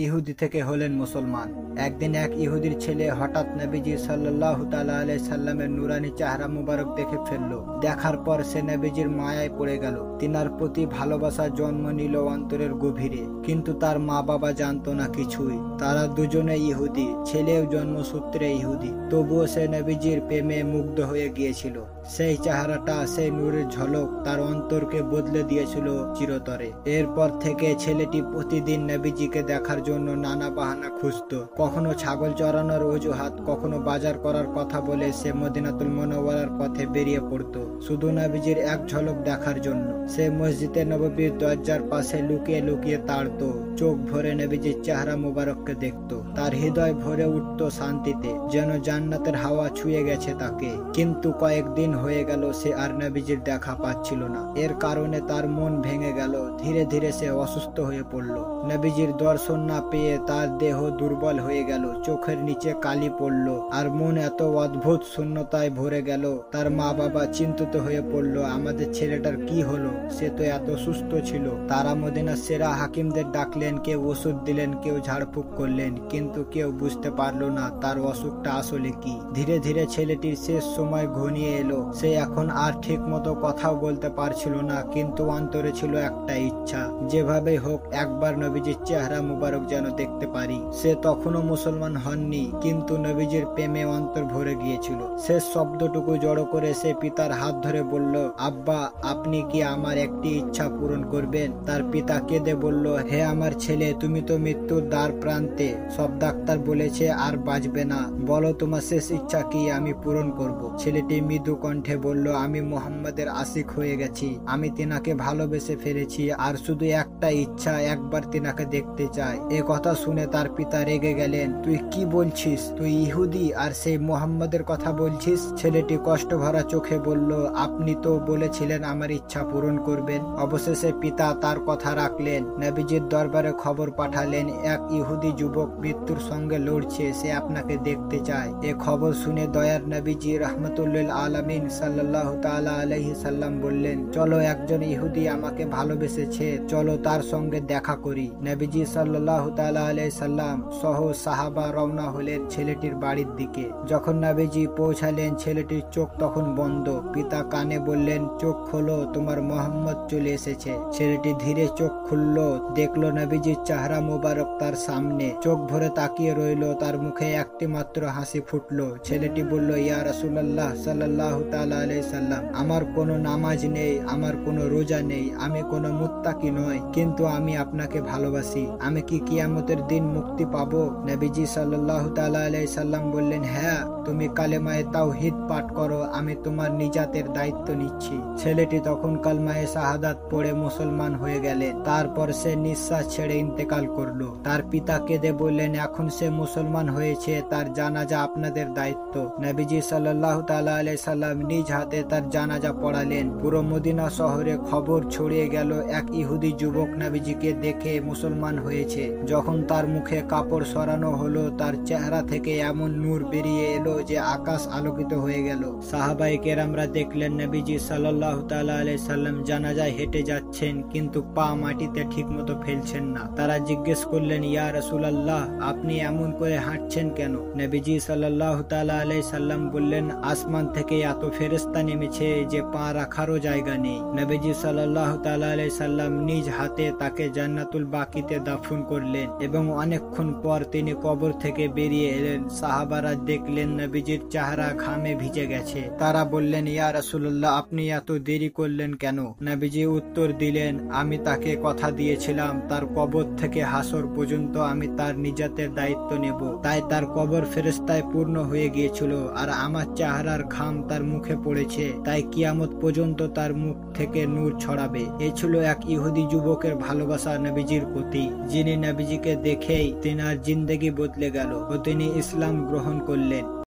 ইহুদি থেকে হলেন মুসলমান। একদিন এক ইহুদির ছেলে হঠাৎ নবীজি সাল্লাল্লাহু তাআলা আলাইহি সাল্লামের নুরানি চেহারা মুবারক দেখে ফেলল। দেখার পর সে নবীজির মায়ায় পড়ে গেল। তিনার প্রতি ভালোবাসা জন্ম নিল অন্তরের গভীরে। কিন্তু তার মা বাবা জানতো না কিছুই। তারা দুজনে ইহুদি, ছেলেও জন্মসূত্রে ইহুদি। তবুও সে নবীজির প্রেমে মুগ্ধ হয়ে গিয়েছিল। সেই চেহারাটা, সেই নূরের ঝলক তার অন্তরকে বদলে দিয়েছিল চিরতরে। এরপর থেকে ছেলেটি প্রতিদিন নবীজিকে দেখার জন্য নানা বাহানা খুঁজত। কখনো ছাগল চড়ানোর অজুহাত, কখনো বাজার করার কথা বলে সে মদিনাতুল মুনাওয়ারার পথে বেরিয়ে পড়তো শুধু নবীজির এক ঝলক দেখার জন্য। সে মসজিদে নববীর দরজার পাশে লুকিয়ে লুকিয়ে তাড়তো, চোখ ভরে নবীজির চেহারা মুবারককে দেখতো। তার হৃদয় ভরে উঠতো শান্তিতে, যেন জান্নাতের হাওয়া ছুঁয়ে গেছে তাকে। কিন্তু কয়েকদিন হয়ে গেল সে আর নবীজির দেখা পাচ্ছিল না। এর কারণে তার মন ভেঙে গেল। ধীরে ধীরে সে অসুস্থ হয়ে পড়ল। নবীজির দর্শন না পেয়ে তার দেহ দুর্বল হয়ে গেল, চোখের নিচে কালি পড়ল, আর মন এত অদ্ভুত শূন্যতায় ভরে গেল। তার মা বাবা চিন্তিত হয়ে পড়ল, আমাদের ছেলেটার কি হলো? সে তো এত সুস্থ ছিল। তারা মদিনার সেরা হাকিমদের ডাকলেন, কেউ ওষুধ দিলেন, কেউ ঝাড়ফুঁক করলেন, কিন্তু কেউ বুঝতে পারলো না তার অসুখটা আসলে কি। ধীরে ধীরে ছেলেটির শেষ সময় ঘনিয়ে এলো। সে এখন আর ঠিক মতো কথাও বলতে পারছিল না, কিন্তু অন্তরে ছিল একটা ইচ্ছা, যেভাবে হোক একবার নবীজির চেহারা মুবারক যেন দেখতে পারি। সে তখনও মুসলমান হননি, কিন্তু নবীজির প্রেমে অন্তর ভরে গিয়েছিল। শেষ শব্দটুকু জড়ো করে সে পিতার হাত ধরে বলল, আব্বা, আপনি কি আমার একটি ইচ্ছা পূরণ করবেন? তার পিতা কেঁদে বলল, হে আমার ছেলে, তুমি তো মৃত্যুর দ্বার প্রান্তে। সব ডাক্তার বলেছে আর বাঁচবে না। বলো তোমার শেষ ইচ্ছা কি, আমি পূরণ করব। ছেলেটি মৃদু কণ্ঠে বলল, আমি মুহাম্মাদের আশিক হয়ে গেছি। আমি তিনাকে ভালোবেসে ফেলেছি, আর শুধু একটা ইচ্ছা, একবার তিনাকে দেখতে চাই। এ কথা শুনে তার পিতা রেগে গেলেন। তুই কি বলছিস? তুই ইহুদি আর সেই মুহাম্মাদের কথা বলছিস? ছেলেটি কষ্ট ভরা চোখে বলল, আপনি তো বলেছিলেন আমার ইচ্ছা পূরণ করবেন। অবশেষে পিতা তার কথা রাখলেন। নবীজির দরবারে খবর পাঠালেন, এক ইহুদি যুবক মৃত্যুর সঙ্গে লড়ছে, সে আপনাকে দেখতে চায়। এ খবর শুনে দয়ার নবীজি রাহমাতুল্লিল আলামিন সাল্লাল্লাহু তাআলা আলাইহি সাল্লাম বললেন, চলো, একজন ইহুদি আমাকে ভালোবেসেছে, চলো তার সঙ্গে দেখা করি। নবীজি সাল্লাল্লাহু তাআলা আলাইহি সাল্লাম সহ সাহাবা রওনা হলেন ছেলেটির বাড়ির দিকে। যখন নবীজি পৌঁছালেন, ছেলেটির চোখ তখন বন্ধ। পিতা কানে বললেন, চোখ খোলো, তোমার মুহাম্মদ চলে এসেছে। ছেলেটি ধীরে চোখ খুলল, দেখলো নবীজির চেহারা মুবারক তার সামনে। চোখ ভরে তাকিয়ে রইল, তার মুখে একটি মাত্র হাসি ফুটলো। ছেলেটি বলল, ইয়া রাসূলুল্লাহ সাল্লাল্লাহু তাআলা আলাইহি সাল্লাম, আমার কোনো নামাজ নেই, আমার কোনো রোজা নেই, আমি কোনো মুত্তাকি নই, কিন্তু আমি আপনাকে ভালোবাসি। আমি কি কিয়ামতের দিন মুক্তি পাবো? নবীজি সাল্লাল্লাহু তাআলা আলাইহি সাল্লাম বললেন, হ্যাঁ, তুমি কালেমায়ে তাওহীদ পাঠ করো, আমি তোমার নিজাতের দায়িত্ব নিচ্ছি। ছেলেটি তখন কালেমায়ে শাহাদাত পড়ে মুসলমান হয়ে গেলেন। তারপর সে নিঃশ্বাস ছেড়ে ইন্তেকাল করলো। তার পিতা কেঁদে বললেন, এখন সে মুসলমান হয়েছে, তার জানাজা আপনাদের দায়িত্ব। নবীজি সাল্লাল্লাহু তাআলা আলাইহি সাল্লাম নিজ হাতে তার জানাজা পড়ালেন। পুরো মদিনা শহরে খবর ছড়িয়ে গেল, এক ইহুদি যুবক নবীজিকে দেখে মুসলমান হয়েছে। যখন তার মুখে কাপড় সরানো হলো, তার চেহারা থেকে এমন নূর বেরিয়ে এলো যে আকাশ আলোকিত হয়ে গেল। সাহাবায়ে কেরামরা দেখলেন নবীজি সাল্লাল্লাহু তাআলা আলাইহি সাল্লাম জানাজায় হেঁটে যাচ্ছেন, কিন্তু পা মাটিতে ঠিকমতো ফেলছেন না। তারা জিজ্ঞেস করলেন, ইয়া রাসূলুল্লাহ, আপনি এমন করে হাঁটছেন কেন? নবীজি সাল্লাল্লাহু তাআলা আলাইহি সাল্লাম বললেন, আসমান থেকে এত ফেরেশতা নেমেছে যে পা রাখারও জায়গা নেই। নবীজি সাল্লাল্লাহু তাআলা আলাইহি সাল্লাম নিজ হাতে তাকে জান্নাতুল বাকিতে দাফন করলেন, এবং অনেকক্ষণ পর তিনি কবর থেকে বেরিয়ে এলেন। সাহাবারা দেখলেন নবীজির চেহারা ঘামে ভিজে গেছে। তারা বললেন, ইয়া রাসূলুল্লাহ, আপনি এত দেরি করলেন কেন? নবীজি উত্তর দিলেন, আমি তাকে কথা দিয়েছিলাম, তার কবর থেকে হাসর পর্যন্ত আমি তার নিজাতের দায়িত্ব নেব। তাই তার কবর ফেরেশতায় পূর্ণ হয়ে গিয়েছিল, আর আমার চেহারার ঘাম তার মুখে পড়েছে, তাই কিয়ামত পর্যন্ত তার মুখ থেকে নূর ছড়াবে। এ ছিল এক ইহুদি যুবকের ভালোবাসা নবীজির প্রতি, যিনি নবীজিকে দেখেই তিনার জিন্দেগি বদলে গেল ও তিনি ইসলাম গ্রহণ করলেন।